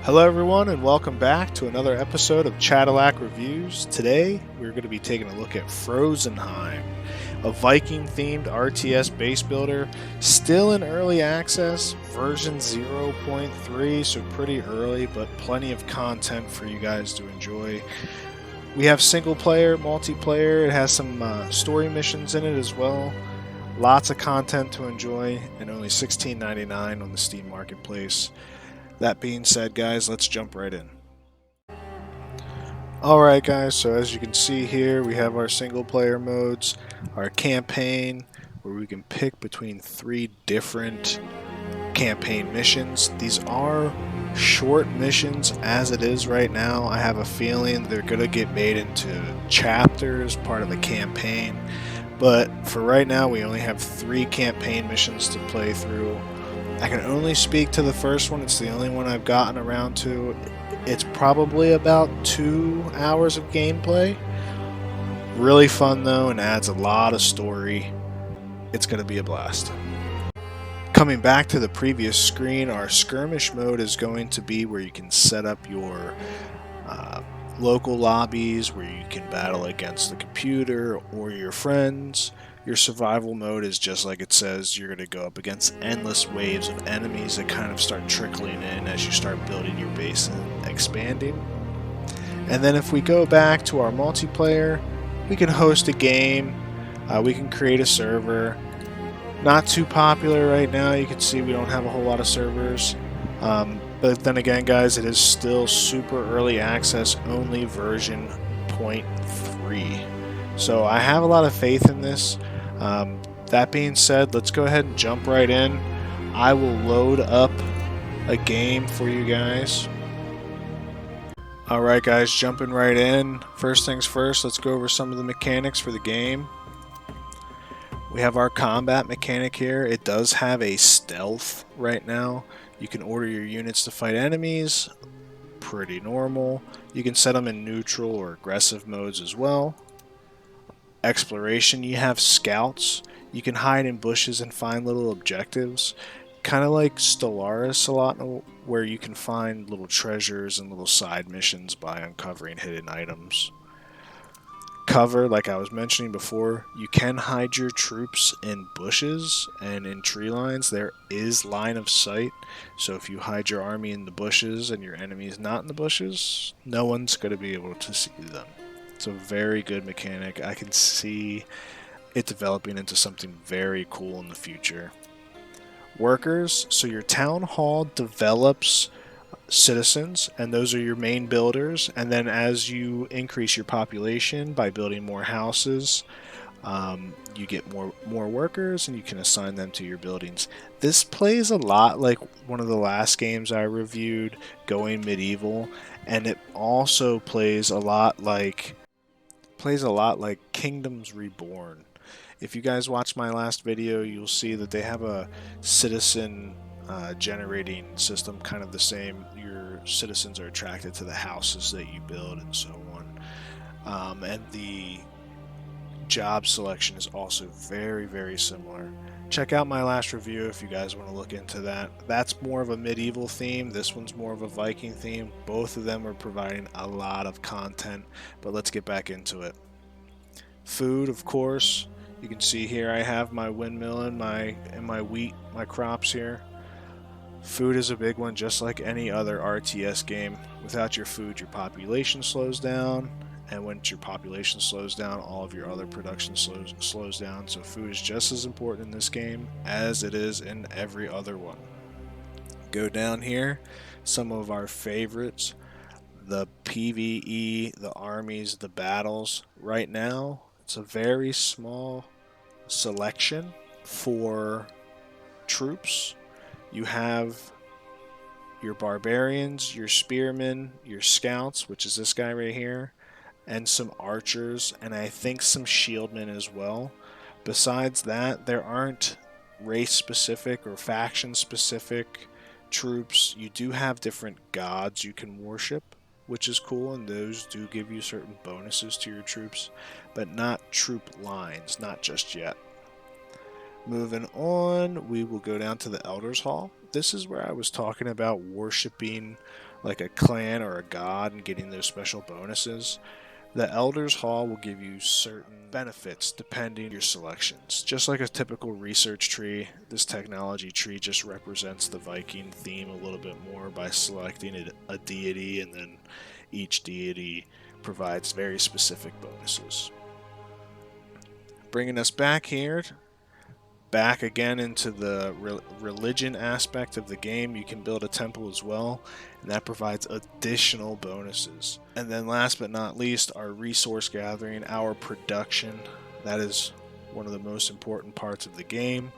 Hello everyone and welcome back to another episode of Cadillac Reviews. Today we're going to be taking a look at Frozenheim, a Viking themed RTS base builder, still in early access, version 0.3, so pretty early but plenty of content for you guys to enjoy. We have single player, multiplayer, it has some story missions in it as well. Lots of content to enjoy and only $16.99 on the Steam Marketplace. That being said, guys, let's jump right in. Alright guys, so as you can see here, we have our single player modes, our campaign, where we can pick between 3 different campaign missions. These are short missions as it is right now. I have a feeling they're going to get made into chapters, part of a campaign. But for right now, we only have 3 campaign missions to play through. I can only speak to the first one. It's the only one I've gotten around to. It's probably about 2 hours of gameplay. Really fun though, and adds a lot of story. It's going to be a blast. Coming back to the previous screen, our skirmish mode is going to be where you can set up your local lobbies where you can battle against the computer or your friends. Your survival mode is just like it says. You're going to go up against endless waves of enemies that kind of start trickling in as you start building your base and expanding. And then if we go back to our multiplayer, we can host a game, we can create a server. Not too popular right now. You can see we don't have a whole lot of servers. But then again, guys, it is still super early access, only version 0.3. So I have a lot of faith in this. That being said, let's go ahead and jump right in. I will load up a game for you guys. Alright guys, jumping right in. First things first, let's go over some of the mechanics for the game. We have our combat mechanic here. It does have a stealth right now. You can order your units to fight enemies. Pretty normal. You can set them in neutral or aggressive modes as well. Exploration, you have scouts. You can hide in bushes and find little objectives. Kind of like Stellaris a lot, where you can find little treasures and little side missions by uncovering hidden items. Cover, like I was mentioning before, you can hide your troops in bushes and in tree lines. There is line of sight, so if you hide your army in the bushes and your enemy is not in the bushes, no one's going to be able to see them. It's a very good mechanic. I can see it developing into something very cool in the future. Workers, so your town hall develops citizens, and those are your main builders, and then as you increase your population by building more houses, you get more workers and you can assign them to your buildings. This plays a lot like one of the last games I reviewed, Going Medieval, and it also plays a lot like Kingdoms Reborn. If you guys watched my last video, you'll see that they have a citizen generating system, kind of the same. Your citizens are attracted to the houses that you build and so on. And the job selection is also very, very similar. Check out my last review if you guys want to look into that. That's more of a medieval theme. This one's more of a Viking theme. Both of them are providing a lot of content, but let's get back into it. Food, of course. You can see here I have my windmill and my wheat, my crops here. Food is a big one, just like any other RTS game. Without your food, your population slows down, and once your population slows down, all of your other production slows down. So food is just as important in this game as it is in every other one. Go down here, some of our favorites, the PvE, the armies, the battles. Right now, it's a very small selection for troops. You have your barbarians, your spearmen, your scouts, which is this guy right here, and some archers, and I think some shieldmen as well. Besides that, there aren't race-specific or faction-specific troops. You do have different gods you can worship, which is cool, and those do give you certain bonuses to your troops, but not troop lines, not just yet. Moving on, we will go down to the Elders Hall. This is where I was talking about worshiping like a clan or a god and getting those special bonuses. The Elder's Hall will give you certain benefits depending on your selections. Just like a typical research tree, this technology tree just represents the Viking theme a little bit more by selecting a deity, and then each deity provides very specific bonuses. Bringing us back here, back again into the religion aspect of the game, you can build a temple as well, and that provides additional bonuses. And then last but not least, our resource gathering, our production. That is one of the most important parts of the game.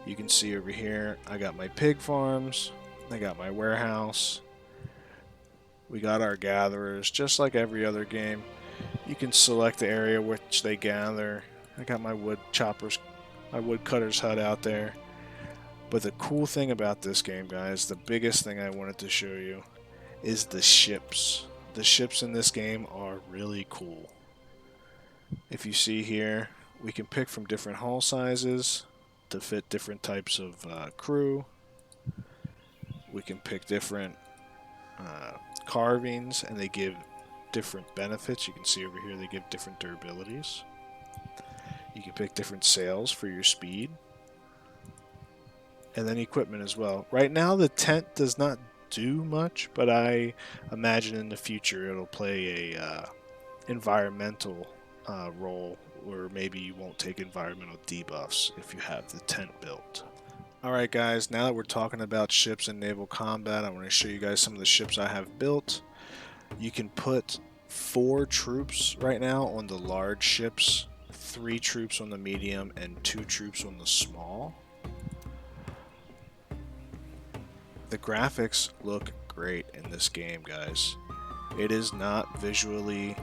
You can see over here, I got my pig farms, I got my warehouse, we got our gatherers, just like every other game. You can select the area which they gather. I got my wood choppers, my woodcutter's hut out there. But the cool thing about this game, guys, the biggest thing I wanted to show you is the ships. The ships in this game are really cool. If you see here, we can pick from different hull sizes to fit different types of crew. We can pick different carvings, and they give different benefits. You can see over here they give different durabilities. You can pick different sails for your speed. And then equipment as well. Right now the tent does not do much, but I imagine in the future it'll play a environmental role, or maybe you won't take environmental debuffs if you have the tent built. Alright guys, now that we're talking about ships and naval combat, I want to show you guys some of the ships I have built. You can put 4 troops right now on the large ships, 3 troops on the medium, and 2 troops on the small. The graphics look great in this game, guys. It is not visually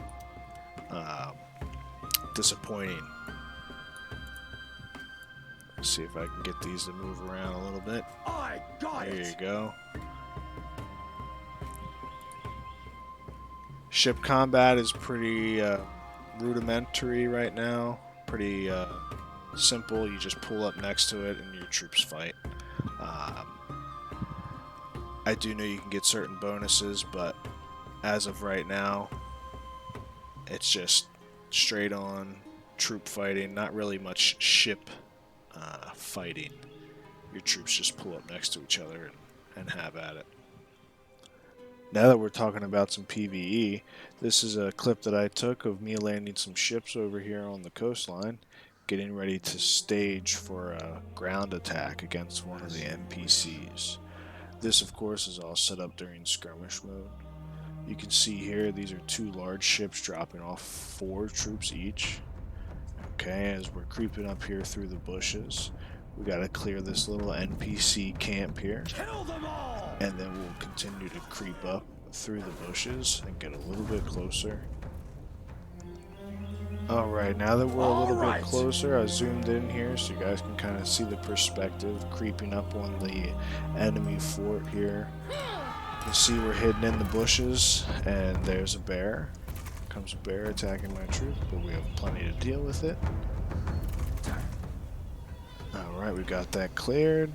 disappointing. Let's see if I can get these to move around a little bit. There you go. Ship combat is pretty rudimentary right now. Pretty simple. You just pull up next to it and your troops fight. I do know you can get certain bonuses, but as of right now, it's just straight on troop fighting. Not really much ship fighting. Your troops just pull up next to each other and have at it. Now that we're talking about some PvE, this is a clip that I took of me landing some ships over here on the coastline, getting ready to stage for a ground attack against one of the NPCs. This, of course, is all set up during Skirmish Mode. You can see here, these are 2 large ships dropping off 4 troops each. Okay, as we're creeping up here through the bushes, we gotta clear this little NPC camp here. Kill them all! And then we'll continue to creep up through the bushes and get a little bit closer. Alright, now that we're a little bit closer, I zoomed in here so you guys can kind of see the perspective creeping up on the enemy fort here. You can see we're hidden in the bushes, and there's a bear. Comes a bear attacking my troop, but we have plenty to deal with it. Alright, we got that cleared.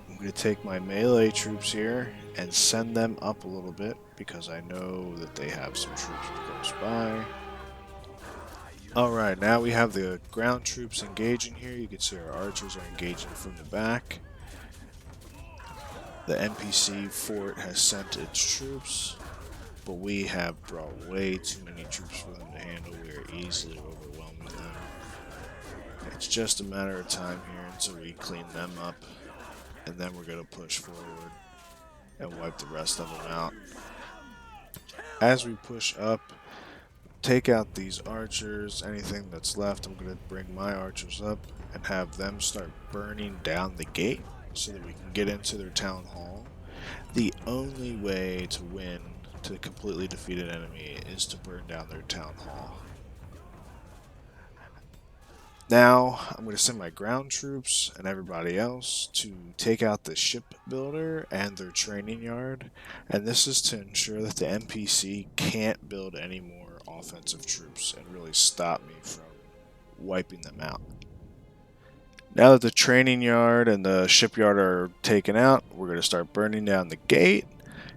I'm going to take my melee troops here and send them up a little bit because I know that they have some troops close by. Alright, now we have the ground troops engaging here. You can see our archers are engaging from the back. The NPC fort has sent its troops, but we have brought way too many troops for them to handle. We are easily overwhelming them. It's just a matter of time here until we clean them up, and then we're going to push forward and wipe the rest of them out. As we push up, take out these archers, anything that's left, I'm going to bring my archers up and have them start burning down the gate so that we can get into their town hall. The only way to win to completely defeat an enemy is to burn down their town hall. Now, I'm going to send my ground troops and everybody else to take out the shipbuilder and their training yard, and this is to ensure that the NPC can't build any more offensive troops and really stop me from wiping them out. Now that the training yard and the shipyard are taken out, we're going to start burning down the gate,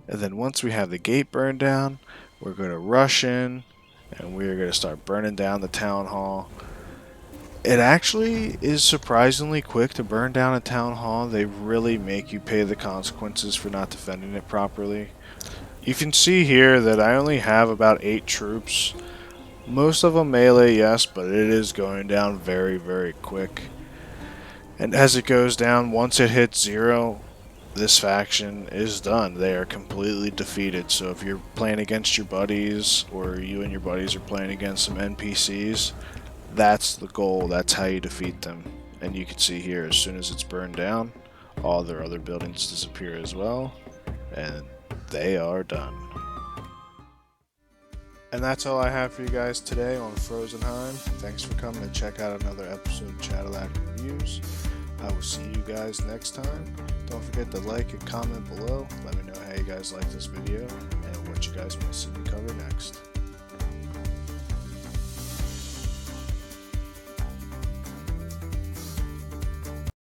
And then once we have the gate burned down, we're going to rush in and we're going to start burning down the town hall. It actually is surprisingly quick to burn down a town hall. They really make you pay the consequences for not defending it properly. You can see here that I only have about 8 troops. Most of them melee, yes, but it is going down very, very quick. And as it goes down, once it hits 0, this faction is done. They are completely defeated. So if you're playing against your buddies, or you and your buddies are playing against some NPCs, that's the goal. That's how you defeat them. And you can see here, as soon as it's burned down, all their other buildings disappear as well, and they are done. And that's all I have for you guys today on Frozenheim. Thanks for coming to check out another episode of Cadillac Reviews. I will see you guys next time. Don't forget to like and comment below. Let me know how you guys like this video and what you guys want to see me cover next.